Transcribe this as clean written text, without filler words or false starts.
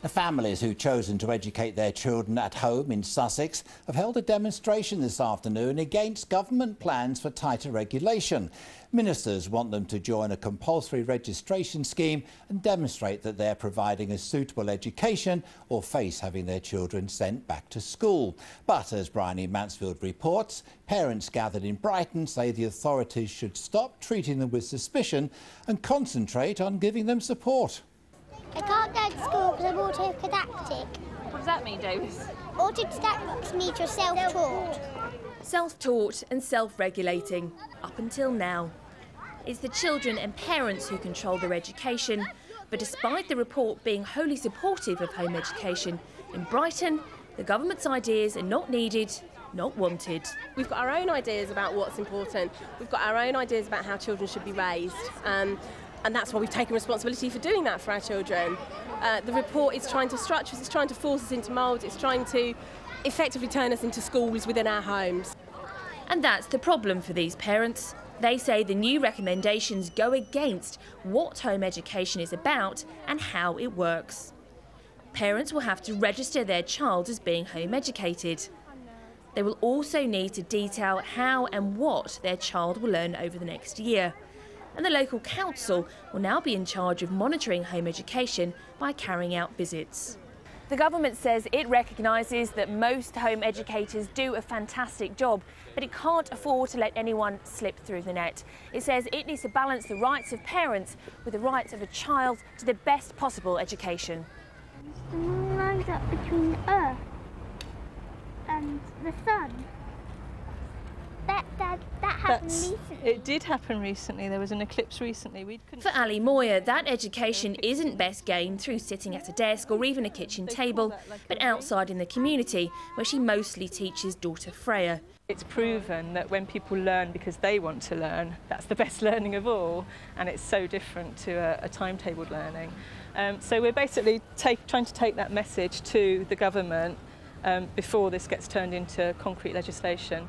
The families who've chosen to educate their children at home in Sussex have held a demonstration this afternoon against government plans for tighter regulation. Ministers want them to join a compulsory registration scheme and demonstrate that they're providing a suitable education or face having their children sent back to school. But as Bryony Mansfield reports, parents gathered in Brighton say the authorities should stop treating them with suspicion and concentrate on giving them support. I can't go to school because I'm autodidactic. What does that mean, Davis? Autodidactics means you're self-taught. Self-taught and self-regulating, up until now. It's the children and parents who control their education, but despite the report being wholly supportive of home education, in Brighton, the government's ideas are not needed, not wanted. We've got our own ideas about what's important. We've got our own ideas about how children should be raised. And that's why we've taken responsibility for doing that for our children. The report is trying to structure us, it's trying to force us into moulds, it's trying to effectively turn us into schools within our homes. And that's the problem for these parents. They say the new recommendations go against what home education is about and how it works. Parents will have to register their child as being home educated. They will also need to detail how and what their child will learn over the next year. And the local council will now be in charge of monitoring home education by carrying out visits. The government says it recognises that most home educators do a fantastic job, but it can't afford to let anyone slip through the net. It says it needs to balance the rights of parents with the rights of a child to the best possible education. The moon lines up between the Earth and the Sun. That happened recently. It did happen recently. There was an eclipse recently. For Ali Moyer, that education isn't best gained through sitting at a desk or even a kitchen table, but outside in the community, where she mostly teaches daughter Freya. It's proven that when people learn because they want to learn, that's the best learning of all, and it's so different to a timetabled learning. So we're basically trying to take that message to the government before this gets turned into concrete legislation.